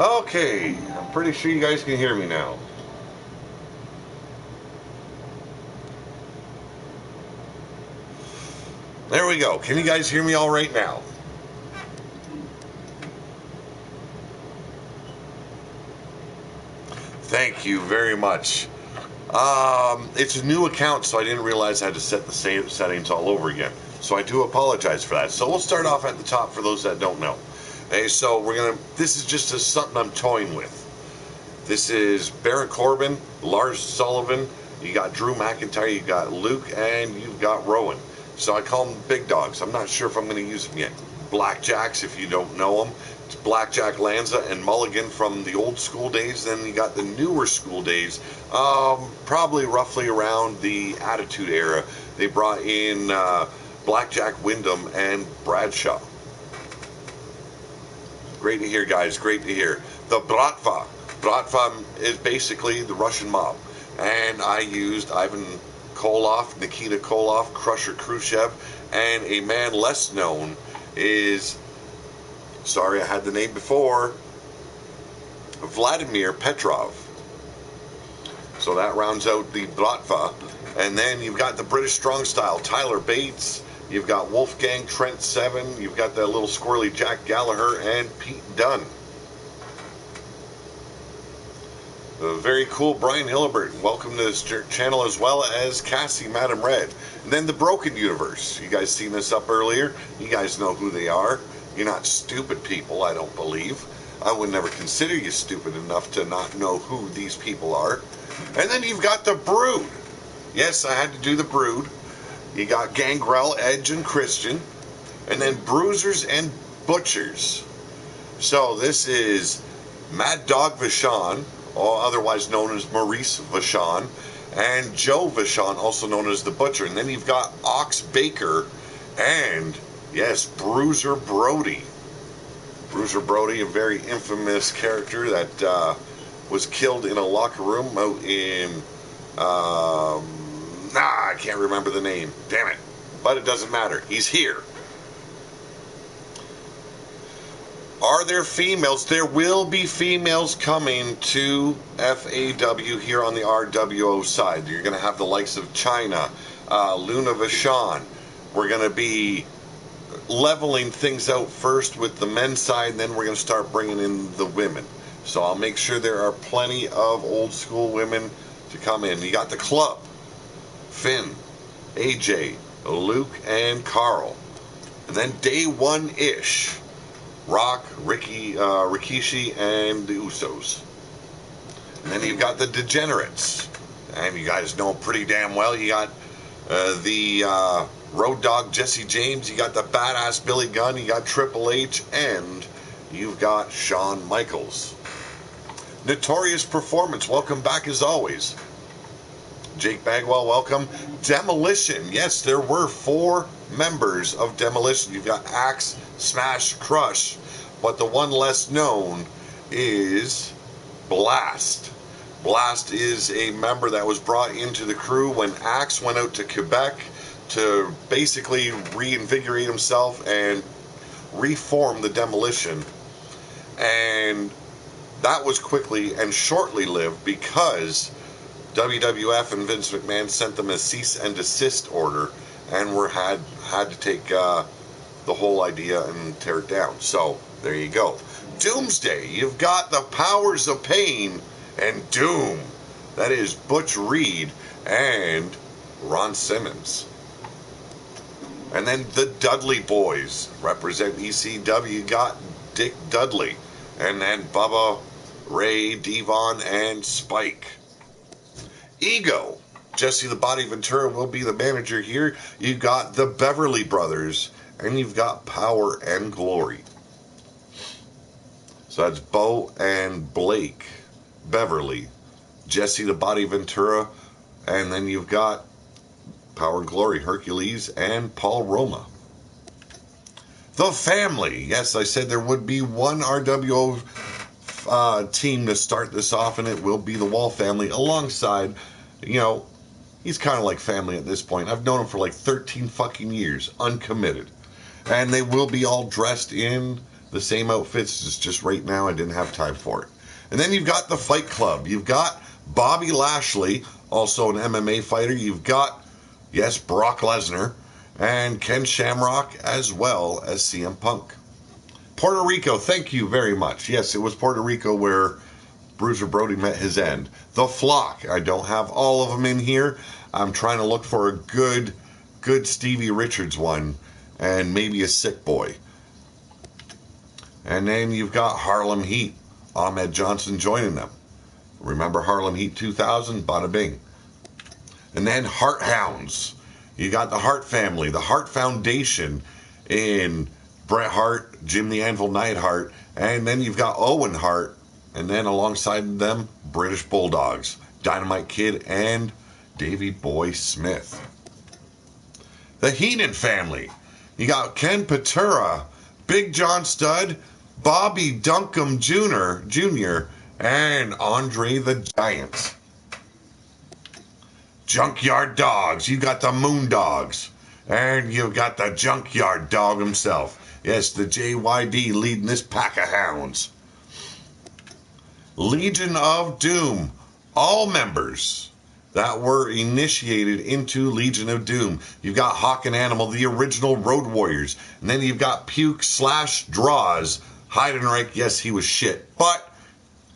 Okay, I'm pretty sure you guys can hear me now. There we go. Can you guys hear me all right now? Thank you very much. It's a new account, so I didn't realize I had to set the same settings all over again. So I do apologize for that. So we'll start off at the top for those that don't know. Hey, so this is just something I'm toying with. This is Baron Corbin, Lars Sullivan, you got Drew McIntyre, you got Luke, and you've got Rowan. So I call them big dogs. I'm not sure if I'm going to use them yet. Blackjacks, if you don't know them. It's Blackjack Lanza and Mulligan from the old school days. Then you got the newer school days, probably roughly around the Attitude Era. They brought in Blackjack Wyndham and Bradshaw. Great to hear, guys. Great to hear. The Bratva. Bratva is basically the Russian mob. And I used Ivan Koloff, Nikita Koloff, Crusher Khrushchev, and a man less known is, sorry I had the name before, Vladimir Petrov. So that rounds out the Bratva. And then you've got the British Strong Style, Tyler Bates. You've got Wolfgang Trent Seven. You've got that little squirrely Jack Gallagher and Pete Dunne. Very cool Brian Hillibert. Welcome to this channel, as well as Cassie Madam Red. And then the Broken Universe. You guys seen this up earlier. You guys know who they are. You're not stupid people, I don't believe. I would never consider you stupid enough to not know who these people are. And then you've got the Brood. Yes, I had to do the Brood. You got Gangrel, Edge, and Christian. And then Bruisers and Butchers. So this is Mad Dog Vachon, or otherwise known as Maurice Vachon, and Joe Vachon, also known as the Butcher. And then you've got Ox Baker and, yes, Bruiser Brody. Bruiser Brody, a very infamous character that was killed in a locker room out in, I can't remember the name. Damn it. But it doesn't matter. He's here. Are there females? There will be females coming to F.A.W here on the RWO side. You're going to have the likes of China, Luna Vachon. We're going to be leveling things out first with the men's side, and then we're going to start bringing in the women. So I'll make sure there are plenty of old school women to come in. You got the club, Finn, AJ, Luke, and Carl. And then day one-ish, Rock, Rikishi, and the Usos. And then you've got the Degenerates. And you guys know pretty damn well. You got the Road Dogg Jesse James. You got the badass Billy Gunn. You got Triple H. And you've got Shawn Michaels. Notorious Performance. Welcome back as always. Jake Bagwell, welcome. Demolition. Yes, there were 4 members of Demolition. You've got Axe, Smash, Crush, but the one less known is Blast. Blast is a member that was brought into the crew when Axe went out to Quebec to basically reinvigorate himself and reform the Demolition. And that was quickly and shortly lived because WWF and Vince McMahon sent them a cease and desist order, and had to take the whole idea and tear it down. So there you go. Doomsday. You've got the Powers of Pain and Doom. That is Butch Reed and Ron Simmons. And then the Dudley Boys represent ECW. You got Dick Dudley, and then Bubba, Ray, Devon, and Spike. Ego. Jesse the Body Ventura will be the manager here. You've got the Beverly Brothers, and you've got Power and Glory. So that's Bo and Blake Beverly, Jesse the Body Ventura, and then you've got Power and Glory, Hercules, and Paul Roma. The Family. Yes, I said there would be one RWO team to start this off, and it will be the Wall family alongside, he's kind of like family at this point. I've known him for like 13 fucking years, uncommitted. And they will be all dressed in the same outfits. It's just right now I didn't have time for it. And then you've got the Fight Club. You've got Bobby Lashley, also an MMA fighter. You've got, yes, Brock Lesnar and Ken Shamrock, as well as CM Punk. Puerto Rico, thank you very much. Yes, it was Puerto Rico where Bruiser Brody met his end. The Flock, I don't have all of them in here. I'm trying to look for a good Stevie Richards one, and maybe a Sick Boy. And then you've got Harlem Heat, Ahmed Johnson joining them. Remember Harlem Heat 2000? Bada bing. And then Hart Hounds. You got the Hart family, the Hart Foundation in Bret Hart, Jim the Anvil Neidhart, and then you've got Owen Hart, and then alongside them, British Bulldogs, Dynamite Kid, and Davey Boy Smith. The Heenan family. You got Ken Patera, Big John Studd, Bobby Duncombe Jr., and Andre the Giant. Junkyard Dogs. You got the Moon Dogs. And you got the Junkyard Dog himself. Yes, the JYD leading this pack of hounds. Legion of Doom. All members that were initiated into Legion of Doom. You've got Hawk and Animal, the original Road Warriors. And then you've got Puke / Draws. Heidenreich, yes, he was shit, but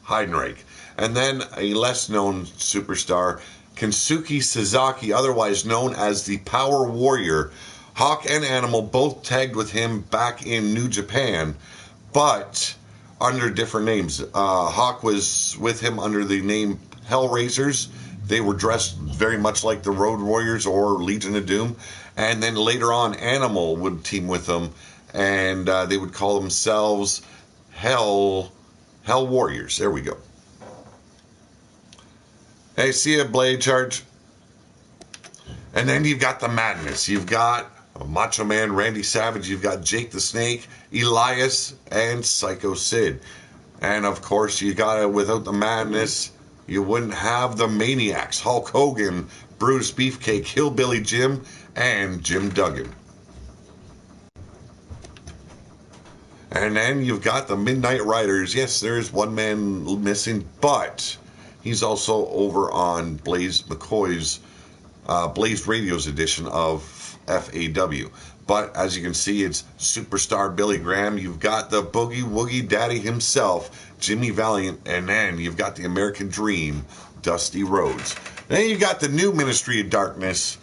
Heidenreich. And then a less known superstar, Kensuke Sasaki, otherwise known as the Power Warrior. Hawk and Animal both tagged with him back in New Japan, but under different names. Hawk was with him under the name Hellraisers. They were dressed very much like the Road Warriors or Legion of Doom. And then later on, Animal would team with them, and they would call themselves Hell Warriors. There we go. Hey, see ya, Blade Charge. And then you've got the Madness. You've got Macho Man Randy Savage. You've got Jake the Snake, Elias, and Psycho Sid. And of course, you got it. Without the Madness, you wouldn't have the Maniacs: Hulk Hogan, Bruce Beefcake, Hillbilly Jim, and Jim Duggan. And then you've got the Midnight Riders. Yes, there's one man missing, but he's also over on Blaze McCoy's Blaze Radio's edition of F.A.W. But as you can see, it's Superstar Billy Graham. You've got the Boogie Woogie Daddy himself, Jimmy Valiant, and then you've got the American Dream, Dusty Rhodes. Then you've got the new Ministry of Darkness,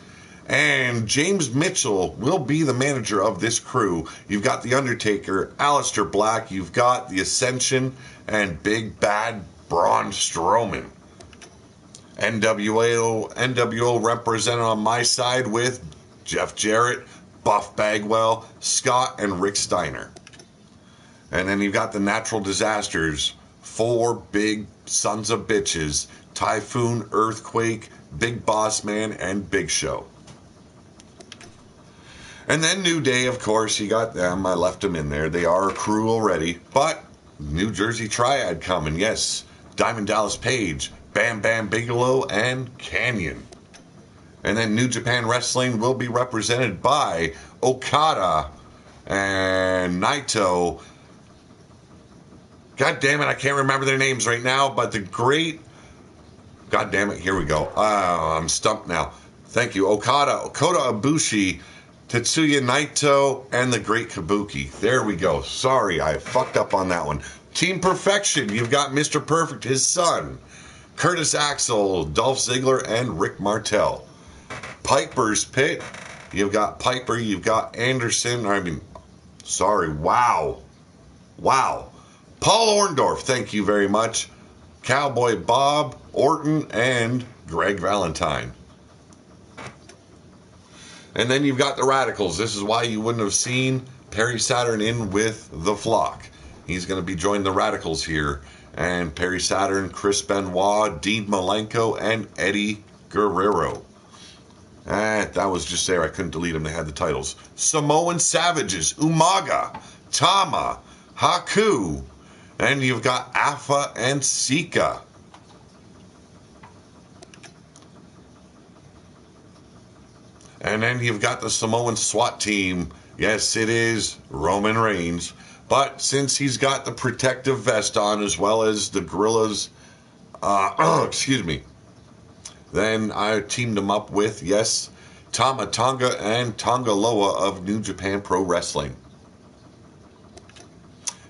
and James Mitchell will be the manager of this crew. You've got the Undertaker, Aleister Black. You've got the Ascension and Big Bad Braun Strowman. NWO represented on my side with Jeff Jarrett, Buff Bagwell, Scott, and Rick Steiner. And then you've got the Natural Disasters, 4 big sons of bitches: Typhoon, Earthquake, Big Boss Man, and Big Show. And then New Day, of course, you got them. I left them in there. They are a crew already. But New Jersey Triad coming, yes. Diamond Dallas Page, Bam Bam Bigelow, and Canyon. And then New Japan Wrestling will be represented by Okada and Naito. God damn it, I can't remember their names right now, but the great... God damn it, here we go. I'm stumped now. Thank you. Kota Ibushi, Tetsuya Naito, and the Great Kabuki. There we go. Sorry, I fucked up on that one. Team Perfection, you've got Mr. Perfect, his son, Curtis Axel, Dolph Ziggler, and Rick Martel. Piper's Pit, you've got Piper, you've got Anderson, wow. Paul Orndorff, thank you very much. Cowboy Bob, Orton, and Greg Valentine. And then you've got the Radicals. This is why you wouldn't have seen Perry Saturn in with the Flock. He's going to be joining the Radicals here. And Perry Saturn, Chris Benoit, Dean Malenko, and Eddie Guerrero. That was just there. I couldn't delete them. They had the titles. Samoan Savages, Umaga, Tama, Haku, and you've got Afa and Sika. And then you've got the Samoan SWAT team. Yes, it is Roman Reigns. But since he's got the protective vest on as well as the Gorilla's, excuse me, then I teamed him up with, yes, Tama Tonga and Tonga Loa of New Japan Pro Wrestling.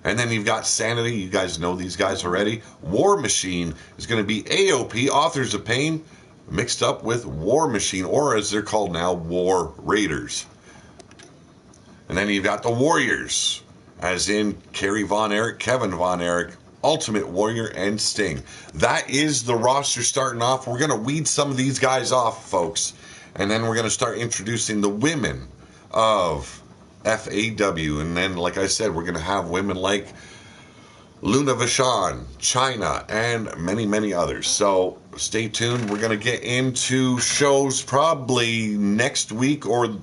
And then you've got Sanity. You guys know these guys already. War Machine is going to be AOP, Authors of Pain, mixed up with War Machine, or as they're called now, War Raiders. And then you've got the Warriors, as in Kerry Von Erich, Kevin Von Erich, Ultimate Warrior, and Sting. That is the roster starting off. We're going to weed some of these guys off, folks. And then we're going to start introducing the women of F.A.W. And then, like I said, we're going to have women like Luna Vachon, China, and many, many others. So stay tuned. We're going to get into shows probably next week or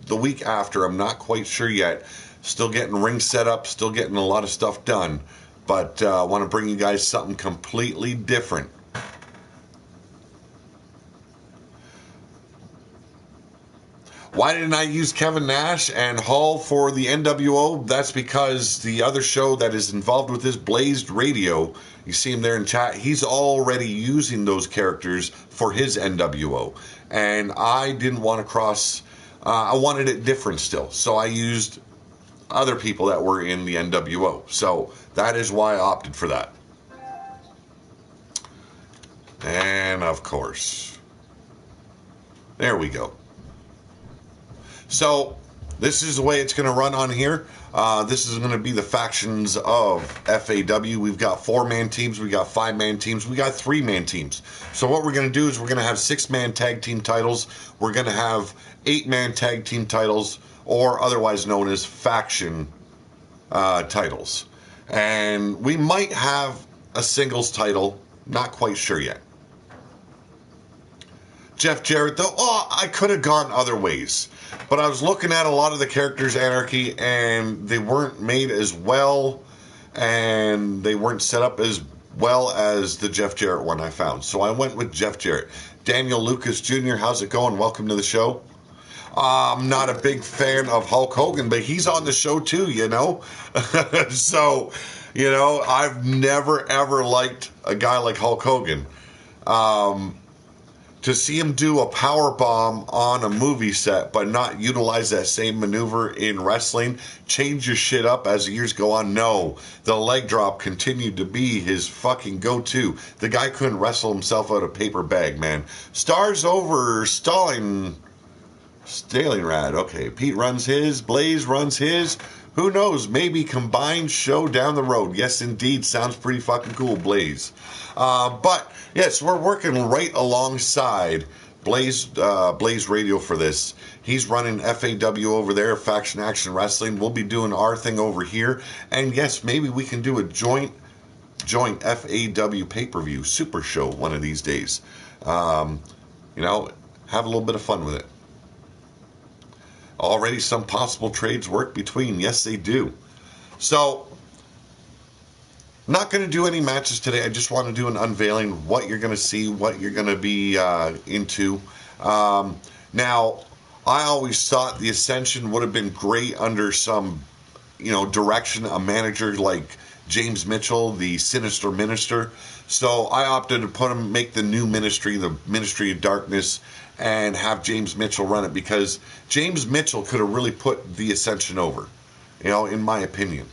the week after. I'm not quite sure yet. Still getting ring set up, still getting a lot of stuff done. But I want to bring you guys something completely different. Why didn't I use Kevin Nash and Hall for the NWO? That's because the other show that is involved with this, Blazed Radio, you see him there in chat, he's already using those characters for his NWO. And I didn't want to cross, I wanted it different still. So I used other people that were in the NWO. So that is why I opted for that. And of course, there we go. So this is the way it's going to run on here. This is going to be the factions of F.A.W. We've got 4-man teams, we got 5-man teams, we got 3-man teams. So what we're going to do is we're going to have 6-man tag team titles. We're going to have 8-man tag team titles, or otherwise known as faction titles. And we might have a singles title, not quite sure yet. Jeff Jarrett, though, I could have gone other ways. But I was looking at a lot of the characters, Anarchy, and they weren't made as well, and they weren't set up as well as the Jeff Jarrett one I found. So I went with Jeff Jarrett. Daniel Lucas Jr., how's it going? Welcome to the show. I'm not a big fan of Hulk Hogan, but he's on the show too, you know? So, you know, I've never, ever liked a guy like Hulk Hogan. To see him do a power bomb on a movie set but not utilize that same maneuver in wrestling, change your shit up as the years go on. No, the leg drop continued to be his fucking go-to. The guy couldn't wrestle himself out of paper bag, man. Stars over Stalingrad. Okay, Pete runs his, Blaze runs his. Who knows? Maybe combined show down the road. Yes, indeed. Sounds pretty fucking cool, Blaze. But yes, we're working right alongside Blaze Radio for this. He's running F.A.W. over there, Faction Action Wrestling. We'll be doing our thing over here. And yes, maybe we can do a joint F.A.W. pay-per-view super show one of these days. You know, have a little bit of fun with it. Already some possible trades work between. Yes, they do. So, not going to do any matches today. I just want to do an unveiling, what you're going to see, what you're going to be into. Now, I always thought the Ascension would have been great under some, you know, direction, a manager like James Mitchell, the Sinister Minister. So I opted to make the new ministry, the Ministry of Darkness, and have James Mitchell run it, because James Mitchell could have really put the Ascension over, you know, in my opinion.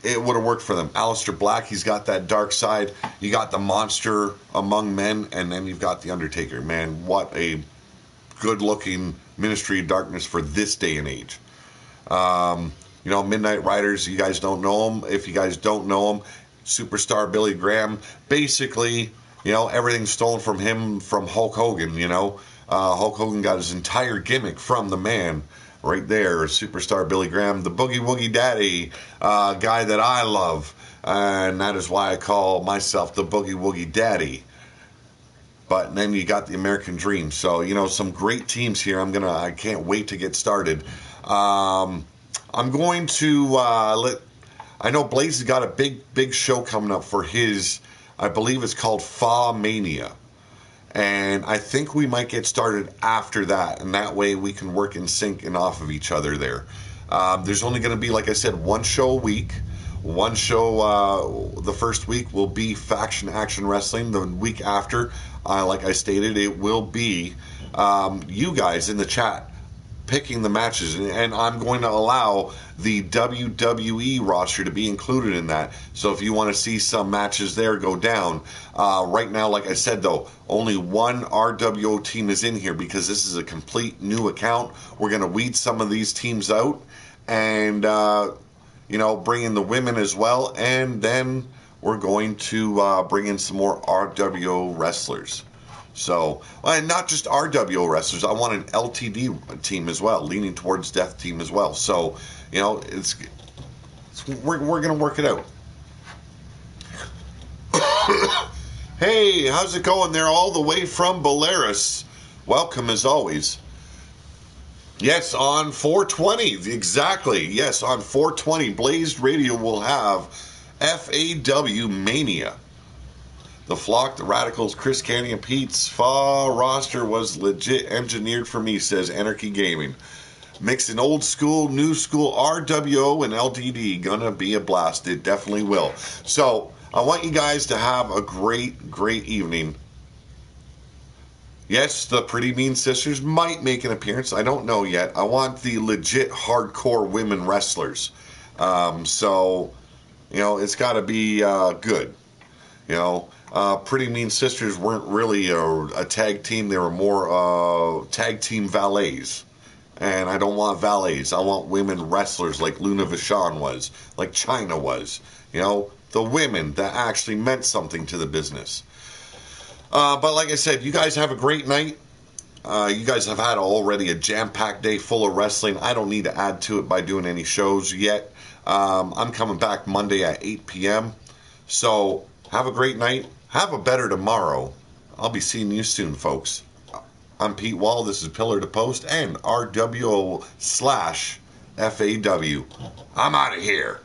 It would have worked for them. Aleister Black, he's got that dark side. You got the monster among men, and then you've got the Undertaker. Man, what a good-looking Ministry of Darkness for this day and age. You know, Midnight Riders, you guys don't know them. If you guys don't know them, Superstar Billy Graham, basically, you know, everything stolen from him from Hulk Hogan, you know. Hulk Hogan got his entire gimmick from the man right there, Superstar Billy Graham, the Boogie Woogie Daddy, guy that I love. And that is why I call myself the Boogie Woogie Daddy. But then you got the American Dream. So, you know, some great teams here. I can't wait to get started. I'm going to I know Blaze has got a big show coming up for his, I believe it's called Fa Mania. And I think we might get started after that, and that way we can work in sync and off of each other there. There's only going to be, like I said, one show a week. One show the first week will be Faction Action Wrestling. The week after, like I stated, it will be you guys in the chat picking the matches, and I'm going to allow the WWE roster to be included in that. So if you want to see some matches there go down, right now, like I said, though, only one RWO team is in here because this is a complete new account. We're going to weed some of these teams out and, bring in the women as well, and then we're going to bring in some more RWO wrestlers. So, and not just RWO wrestlers. I want an LTD team as well, leaning towards Death team as well. So, we're going to work it out. Hey, how's it going there all the way from Belarus? Welcome as always. Yes, on 420, exactly. Yes, on 420, Blazed Radio will have F.A.W Mania. The Flock, the Radicals, Chris Candy, and Pete's Fa roster was legit engineered for me, says Anarchy Gaming. Mixing old school, new school, RWO, and LTD. Gonna be a blast. It definitely will. So, I want you guys to have a great, great evening. Yes, the Pretty Mean Sisters might make an appearance. I don't know yet. I want the legit hardcore women wrestlers. It's got to be good. Pretty Mean Sisters weren't really a tag team. They were more tag team valets. And I don't want valets. I want women wrestlers like Luna Vachon was, like Chyna was. The women that actually meant something to the business. But like I said, you guys have a great night. You guys have had already a jam-packed day full of wrestling. I don't need to add to it by doing any shows yet. I'm coming back Monday at 8 p.m. So have a great night. Have a better tomorrow. I'll be seeing you soon, folks. I'm Pete Wall. This is Pillar to Post and RWO/FAW. I'm out of here.